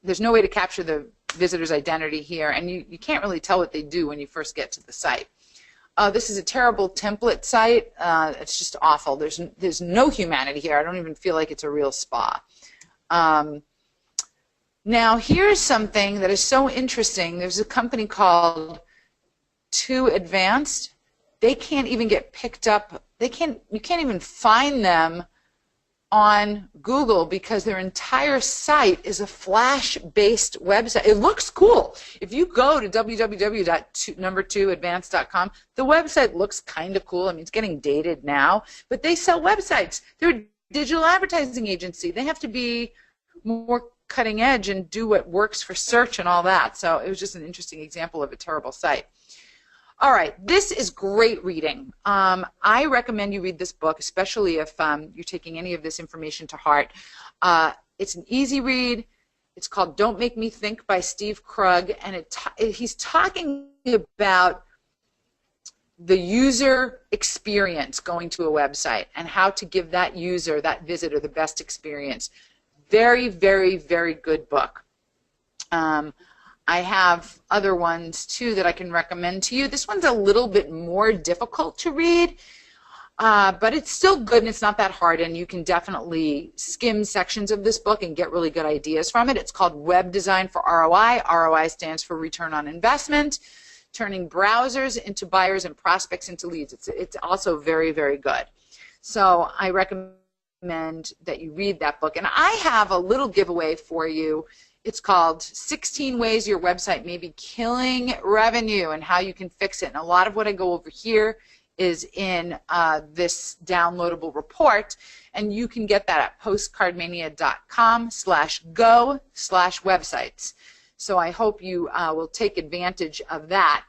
There's no way to capture the visitor's identity here, and you can't really tell what they do when you first get to the site. This is a terrible template site. It's just awful. There's no humanity here. I don't even feel like it's a real spa. Now, here's something that is so interesting. There's a company called Too Advanced. They can't even get picked up. You can't even find them on Google because their entire site is a Flash-based website. It looks cool. If you go to www.2advanced.com, the website looks kind of cool. I mean, it's getting dated now, but they sell websites. They're a digital advertising agency. They have to be more cutting edge and do what works for search and all that. So it was just an interesting example of a terrible site. All right, this is great reading. I recommend you read this book, especially if you're taking any of this information to heart. It's an easy read. It's called Don't Make Me Think by Steve Krug, and he's talking about the user experience going to a website and how to give that user, that visitor, the best experience. Very, very, very good book. I have other ones too that I can recommend to you. This one's a little bit more difficult to read, but it's still good and it's not that hard, and you can definitely skim sections of this book and get really good ideas from it. It's called Web Design for ROI. ROI stands for Return on Investment, turning browsers into buyers and prospects into leads. It's also very, very good. So I recommend that you read that book. And I have a little giveaway for you. It's called 16 Ways Your Website May Be Killing Revenue and How You Can Fix it. And a lot of what I go over here is in this downloadable report. And you can get that at postcardmania.com/go/websites. So I hope you will take advantage of that.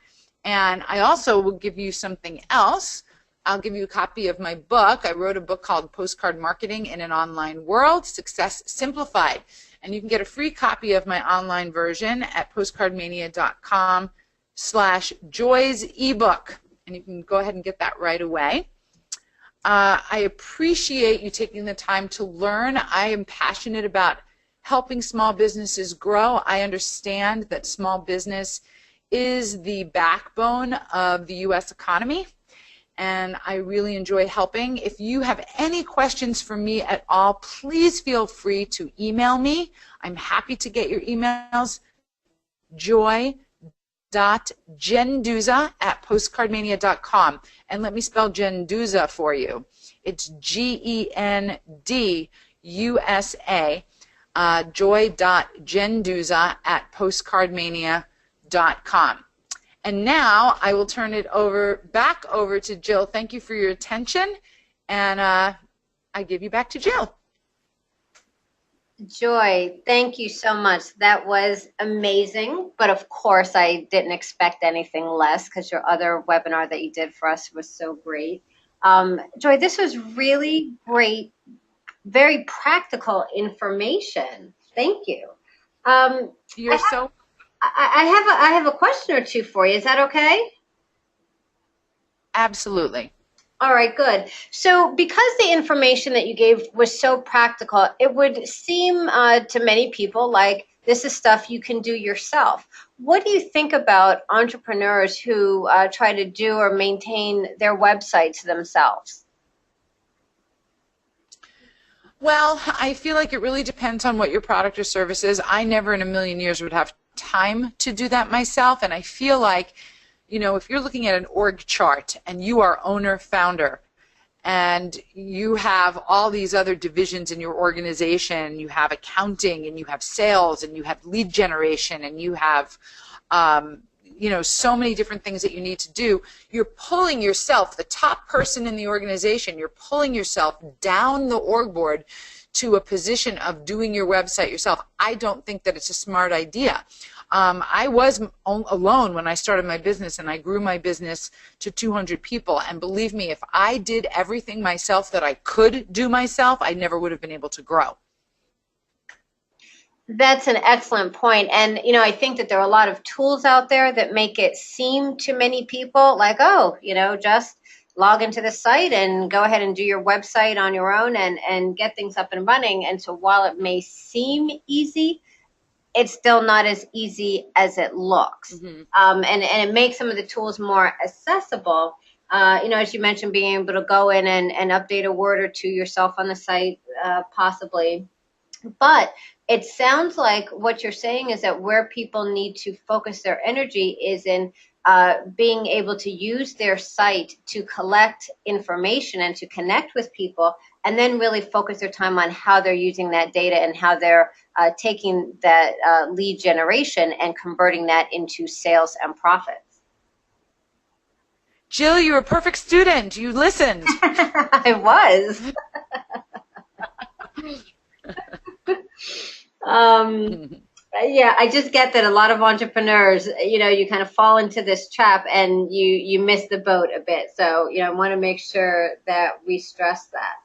And I also will give you something else. I'll give you a copy of my book. I wrote a book called Postcard Marketing in an Online World, Success Simplified. And you can get a free copy of my online version at postcardmania.com/Joy's ebook. And you can go ahead and get that right away. I appreciate you taking the time to learn. I am passionate about helping small businesses grow. I understand that small business is the backbone of the U.S. economy, and I really enjoy helping. If you have any questions for me at all, please feel free to email me. I'm happy to get your emails. joy.genduza@postcardmania.com. And let me spell Genduza for you. It's Genduza, joy.genduza@postcardmania.com. And now I will turn it back over to Jill. Thank you for your attention, and I give you back to Jill. Joy, thank you so much. That was amazing, but of course I didn't expect anything less because your other webinar that you did for us was so great. Joy, this was really great, very practical information. Thank you. I have a question or two for you. Is that okay? Absolutely. All right, good. So because the information that you gave was so practical, it would seem to many people like this is stuff you can do yourself. What do you think about entrepreneurs who try to do or maintain their websites themselves? Well, I feel like it really depends on what your product or service is. I never in a million years would have time to do that myself, and I feel like, you know, if you're looking at an org chart and you are owner, founder, and you have all these other divisions in your organization, you have accounting and you have sales and you have lead generation and you have, you know, so many different things that you need to do, you're pulling yourself, the top person in the organization, you're pulling yourself down the org board to a position of doing your website yourself, I don't think that it's a smart idea. I was alone when I started my business, and I grew my business to 200 people. And believe me, if I did everything myself that I could do myself, I never would have been able to grow. That's an excellent point. And, you know, I think that there are a lot of tools out there that make it seem to many people like, oh, you know, just log into the site and go ahead and do your website on your own and get things up and running. And so while it may seem easy, it's still not as easy as it looks. And it makes some of the tools more accessible. You know, as you mentioned, being able to go in and update a word or two yourself on the site, possibly. But it sounds like what you're saying is that where people need to focus their energy is in being able to use their site to collect information and to connect with people, and then really focus their time on how they're using that data and how they're taking that lead generation and converting that into sales and profits. Jill, you're a perfect student. You listened. I was. Yeah, I just get that a lot of entrepreneurs, you know, you kind of fall into this trap and you miss the boat a bit. So, you know, I want to make sure that we stress that.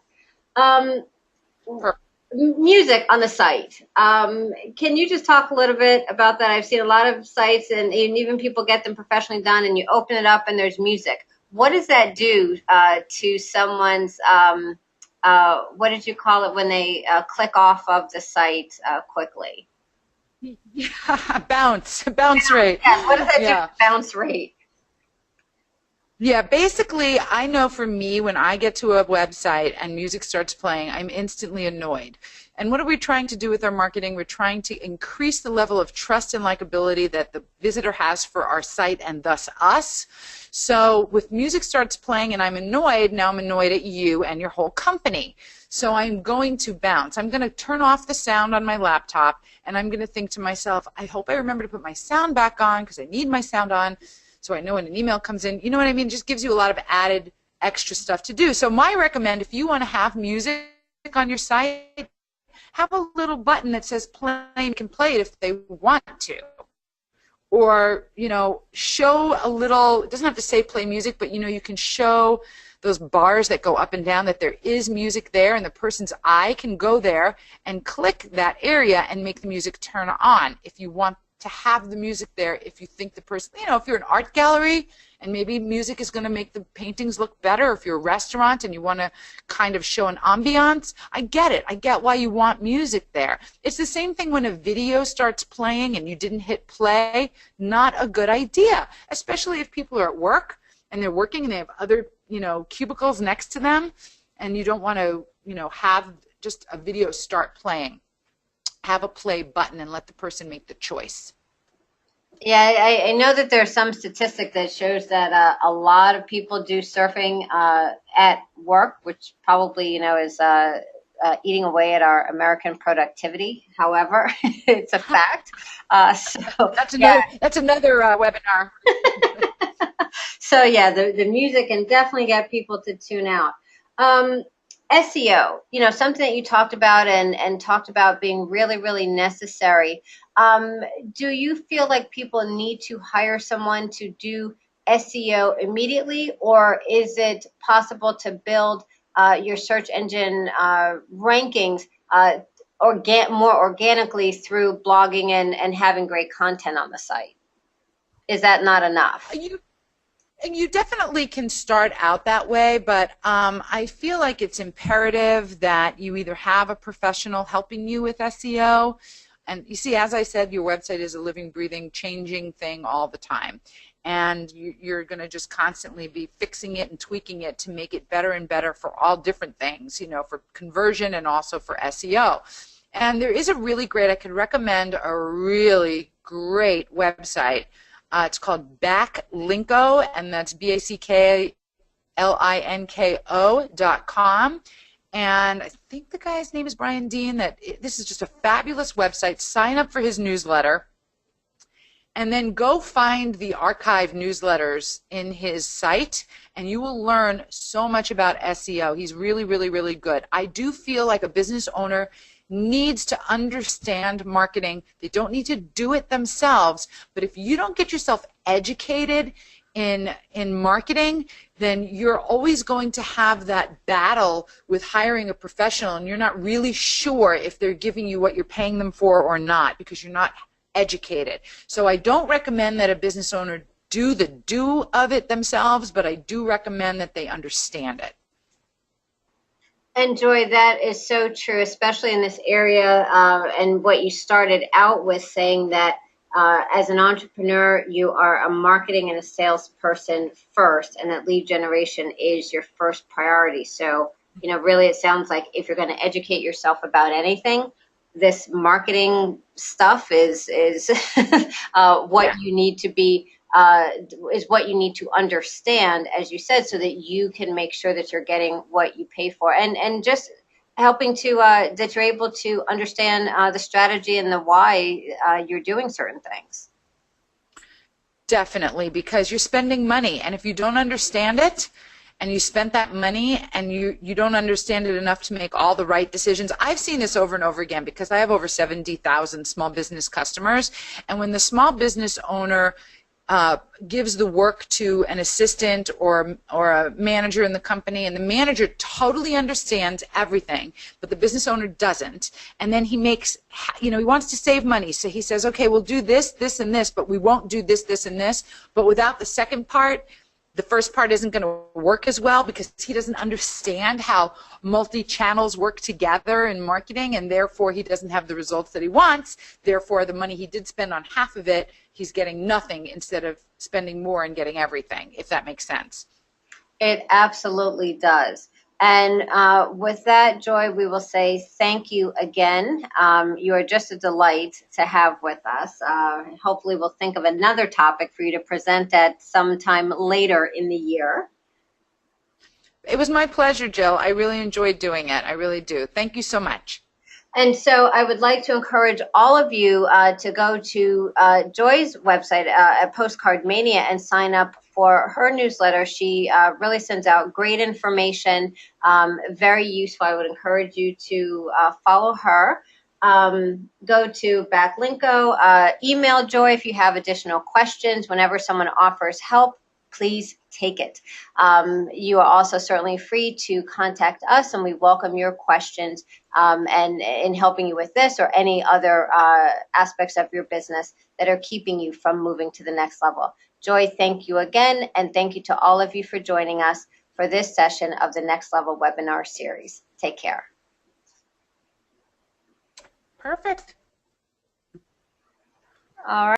Music on the site. Can you just talk a little bit about that? I've seen a lot of sites, and even people get them professionally done, and you open it up and there's music. What does that do to someone's, what did you call it when they click off of the site quickly? Yeah, bounce rate. Yeah, what does that do to bounce rate? Yeah, basically, I know for me, when I get to a website and music starts playing, I'm instantly annoyed. And what are we trying to do with our marketing? We're trying to increase the level of trust and likability that the visitor has for our site and thus us. So with music starts playing and I'm annoyed, now I'm annoyed at you and your whole company. So I'm going to bounce. I'm going to turn off the sound on my laptop, and I'm going to think to myself, I hope I remember to put my sound back on because I need my sound on so I know when an email comes in. You know what I mean? It just gives you a lot of added extra stuff to do. So my recommend, if you want to have music on your site, have a little button that says play, and can play it if they want to. Or, you know, show a little, it doesn't have to say play music, but, you know, you can show those bars that go up and down that there is music there, and the person's eye can go there and click that area and make the music turn on if you want to have the music there. If you think the person, you know, if you're an art gallery and maybe music is going to make the paintings look better, if you're a restaurant and you want to kind of show an ambiance, I get it. I get why you want music there. It's the same thing when a video starts playing and you didn't hit play. Not a good idea, especially if people are at work and they're working and they have other, you know, cubicles next to them, and you don't want to, you know, have just a video start playing. Have a play button and let the person make the choice. Yeah, I know that there's some statistic that shows that a lot of people do surfing at work, which probably, you know, is eating away at our American productivity. However, it's a fact. So that's another webinar. So yeah, the music can definitely get people to tune out. SEO, you know, something that you talked about and talked about being really, really necessary. Do you feel like people need to hire someone to do SEO immediately, or is it possible to build your search engine rankings more organically through blogging and having great content on the site? Is that not enough? You definitely can start out that way, but I feel like it's imperative that you either have a professional helping you with SEO, and you see, as I said, your website is a living, breathing, changing thing all the time, and you're going to just constantly be fixing it and tweaking it to make it better and better for all different things, you know, for conversion and also for SEO. And there is a really great, I could recommend a really great website. It's called Backlinko, and that's BACKLINKO.com. And I think the guy's name is Brian Dean. This is just a fabulous website. Sign up for his newsletter. and then go find the archive newsletters in his site, and you will learn so much about SEO. He's really, really, really good. I do feel like a business owner needs to understand marketing. They don't need to do it themselves, but if you don't get yourself educated in marketing, then you're always going to have that battle with hiring a professional, and you're not really sure if they're giving you what you're paying them for or not, because you're not educated. So I don't recommend that a business owner do the do of it themselves, but I do recommend that they understand it. And Joy, that is so true, especially in this area, and what you started out with saying that as an entrepreneur, you are a marketing and a salesperson first, and that lead generation is your first priority. So, you know, really it sounds like if you're going to educate yourself about anything, this marketing stuff is what you need to be, is what you need to understand, as you said, so that you can make sure that you're getting what you pay for, and just helping to that you're able to understand the strategy and the why you're doing certain things. Definitely, because you're spending money, and if you don't understand it, and you spent that money and you don't understand it enough to make all the right decisions. I've seen this over and over again because I have over 70,000 small business customers, and when the small business owner gives the work to an assistant or a manager in the company, and the manager totally understands everything, but the business owner doesn't, and then he makes, he wants to save money, so he says, okay, we'll do this, this, and this, but we won't do this, this, and this, but without the second part, the first part isn't going to work as well because he doesn't understand how multi-channels work together in marketing, and therefore he doesn't have the results that he wants. Therefore, the money he did spend on half of it, he's getting nothing instead of spending more and getting everything, if that makes sense. It absolutely does. And with that, Joy, we will say thank you again. You are just a delight to have with us. Hopefully we'll think of another topic for you to present at some time later in the year. It was my pleasure, Jill. I really enjoyed doing it. I really do. Thank you so much. And so I would like to encourage all of you to go to Joy's website at Postcard Mania and sign up for her newsletter. She really sends out great information, very useful. I would encourage you to follow her. Go to Backlinko, email Joy if you have additional questions. Whenever someone offers help, please take it. You are also certainly free to contact us, and we welcome your questions and in helping you with this or any other aspects of your business that are keeping you from moving to the next level. Joy, thank you again, and thank you to all of you for joining us for this session of the Next Level webinar series. Take care. Perfect. All right.